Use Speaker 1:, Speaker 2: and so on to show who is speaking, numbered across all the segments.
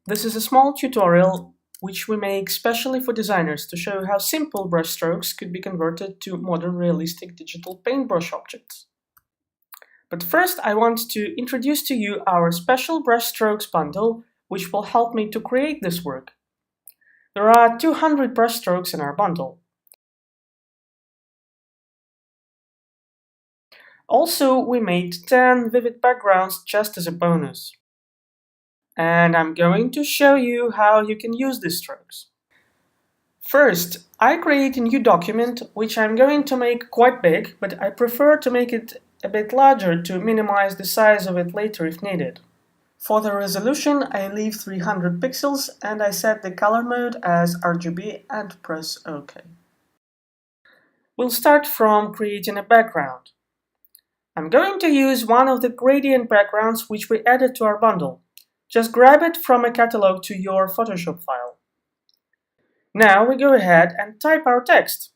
Speaker 1: This is a small tutorial which we make specially for designers to show how simple brushstrokes could be converted to modern realistic digital paintbrush objects. But first I want to introduce to you our special brushstrokes bundle which will help me to create this work. There are 200 brushstrokes in our bundle. Also, we made 10 vivid backgrounds just as a bonus. And I'm going to show you how you can use these strokes. First, I create a new document which I'm going to make quite big, but I prefer to make it a bit larger to minimize the size of it later if needed. For the resolution, I leave 300 pixels and I set the color mode as RGB and press OK. We'll start from creating a background. I'm going to use one of the gradient backgrounds which we added to our bundle. Just grab it from a catalog to your Photoshop file. Now we go ahead and type our text.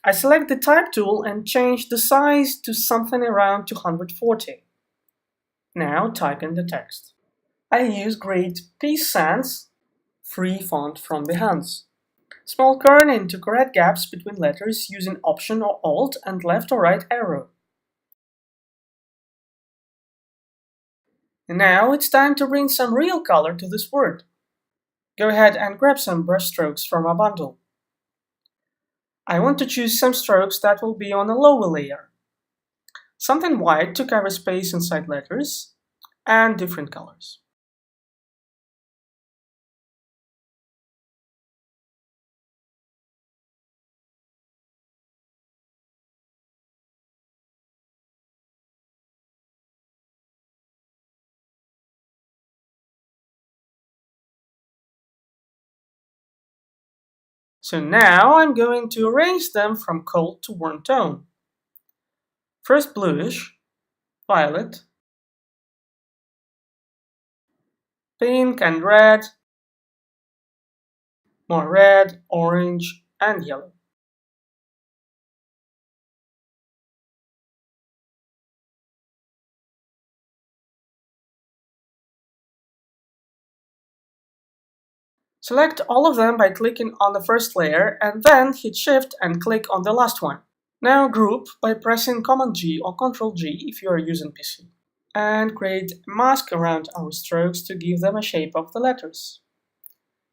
Speaker 1: I select the type tool and change the size to something around 240. Now type in the text. I use Grade P Sans, free font from Behance. Small kerning to correct gaps between letters using Option or Alt and left or right arrow. And now it's time to bring some real color to this word. Go ahead and grab some brush strokes from our bundle. I want to choose some strokes that will be on a lower layer. Something white to cover space inside letters, and different colors. So now I'm going to arrange them from cold to warm tone. First bluish, violet, pink and red, more red, orange, and yellow. Select all of them by clicking on the first layer and then hit Shift and click on the last one. Now group by pressing Command G or Ctrl G if you are using PC. And create a mask around our strokes to give them a shape of the letters.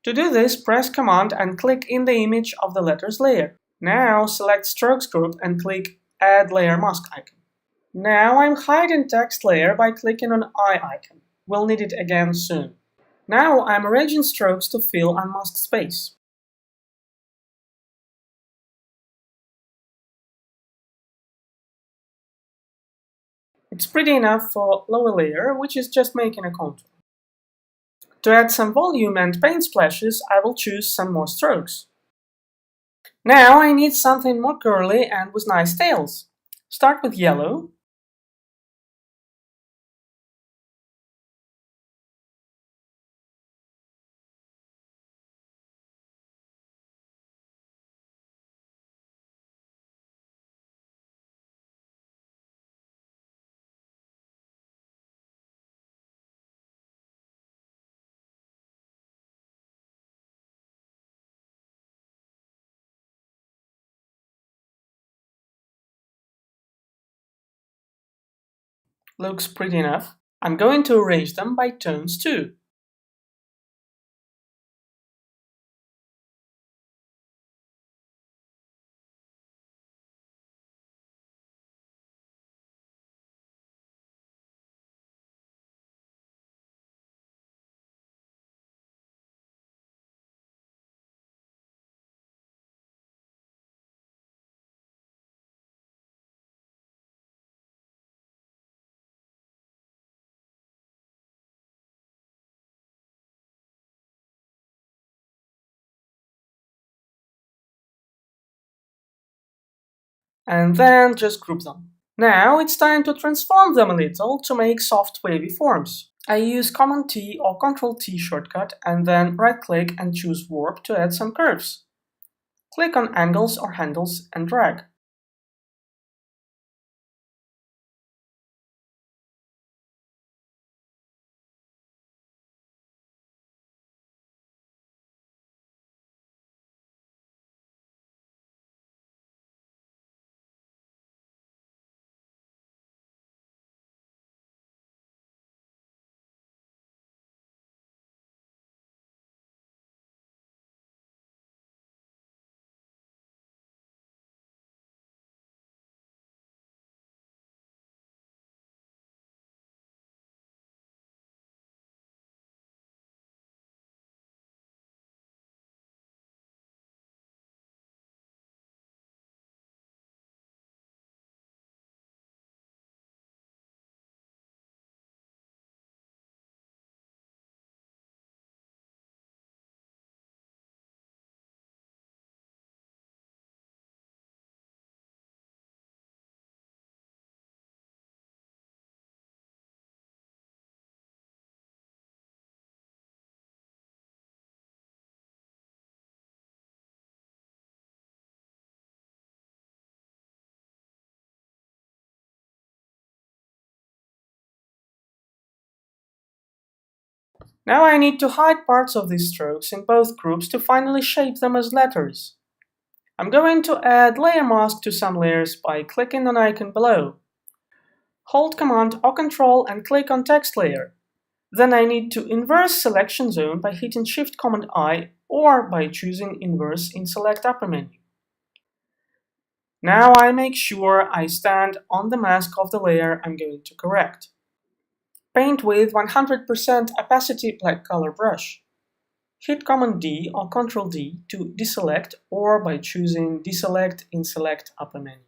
Speaker 1: To do this, press Command and click in the image of the letters layer. Now select Strokes group and click Add Layer Mask icon. Now I'm hiding text layer by clicking on Eye icon. We'll need it again soon. Now I'm arranging strokes to fill unmasked space. It's pretty enough for lower layer, which is just making a contour. To add some volume and paint splashes, I will choose some more strokes. Now I need something more curly and with nice tails. Start with yellow. Looks pretty enough. I'm going to arrange them by tones too. And then just group them. Now it's time to transform them a little to make soft wavy forms. I use Command T or Ctrl T shortcut and then right click and choose Warp to add some curves. Click on Angles or Handles and drag. Now I need to hide parts of these strokes in both groups to finally shape them as letters. I'm going to add layer mask to some layers by clicking on the icon below. Hold Command or Control and click on Text Layer. Then I need to inverse Selection Zone by hitting Shift Command I or by choosing Inverse in Select Upper menu. Now I make sure I stand on the mask of the layer I'm going to correct. Paint with 100% opacity black color brush. Hit Command D or Ctrl D to deselect or by choosing Deselect in Select Upper menu.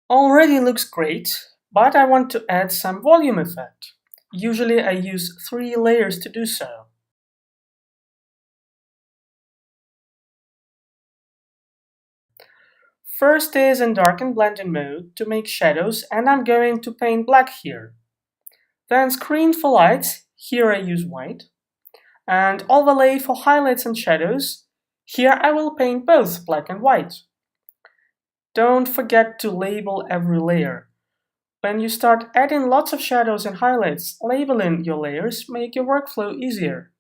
Speaker 1: Already looks great, but I want to add some volume effect. Usually I use 3 layers to do so. First is in darken blending mode to make shadows, and I'm going to paint black here. Then screen for lights, here I use white. And overlay for highlights and shadows, here I will paint both black and white. Don't forget to label every layer. When you start adding lots of shadows and highlights, labeling your layers make your workflow easier.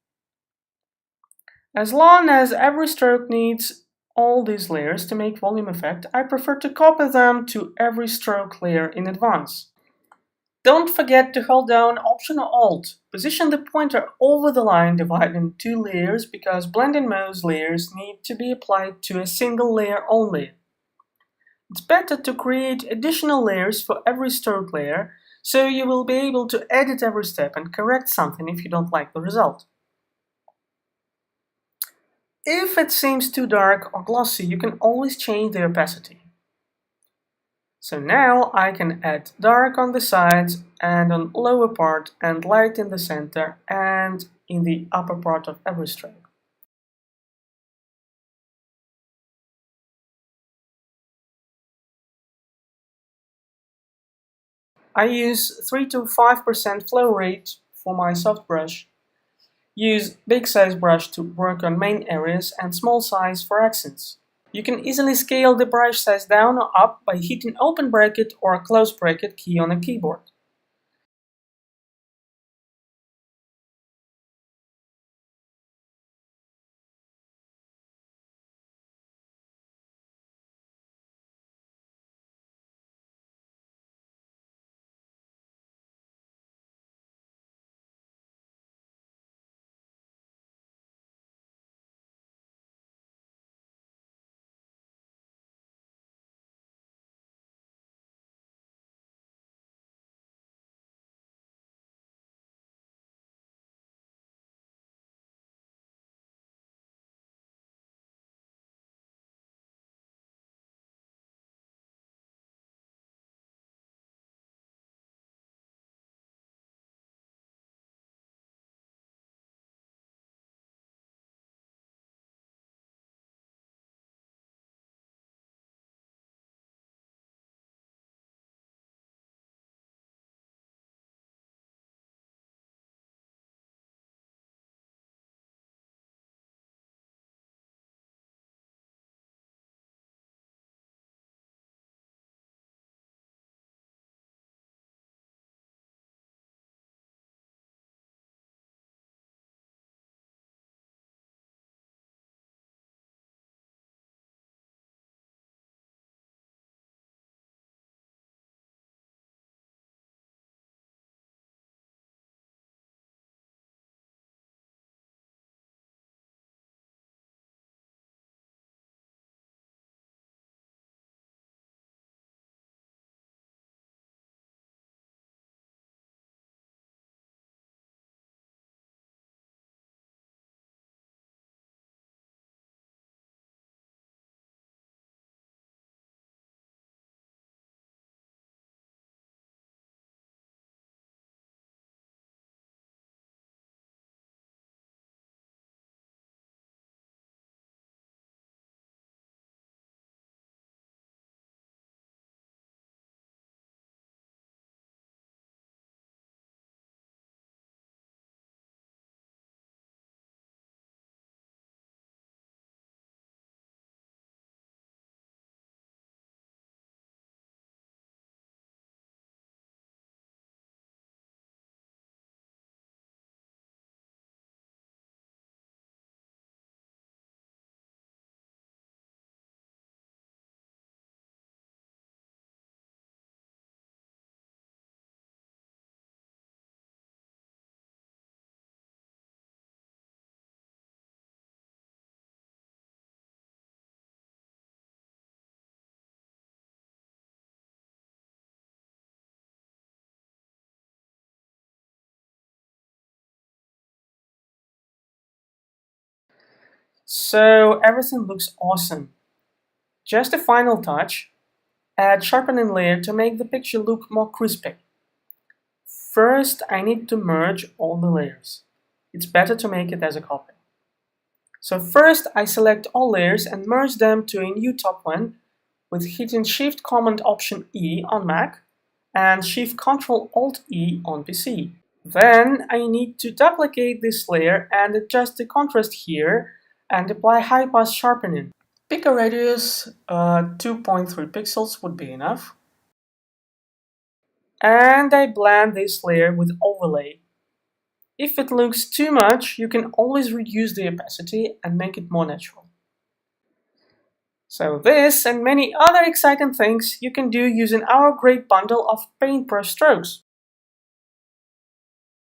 Speaker 1: As long as every stroke needs all these layers to make volume effect, I prefer to copy them to every stroke layer in advance. Don't forget to hold down Option or Alt. Position the pointer over the line dividing 2 layers because blending mode's layers need to be applied to a single layer only. It's better to create additional layers for every stroke layer, so you will be able to edit every step and correct something if you don't like the result. If it seems too dark or glossy, you can always change the opacity. So now I can add dark on the sides and on lower part and light in the center and in the upper part of every stroke. I use 3 to 5% flow rate for my soft brush. Use big size brush to work on main areas and small size for accents. You can easily scale the brush size down or up by hitting open bracket or close bracket key on a keyboard. So everything looks awesome. Just a final touch, add sharpening layer to make the picture look more crispy. First, I need to merge all the layers. It's better to make it as a copy. So first, I select all layers and merge them to a new top one with hitting Shift Command Option E on Mac and Shift Ctrl Alt E on PC. Then I need to duplicate this layer and adjust the contrast here and apply high pass sharpening. Pick a radius, 2.3 pixels would be enough. And I blend this layer with overlay. If it looks too much, you can always reduce the opacity and make it more natural. So this and many other exciting things you can do using our great bundle of paintbrush strokes.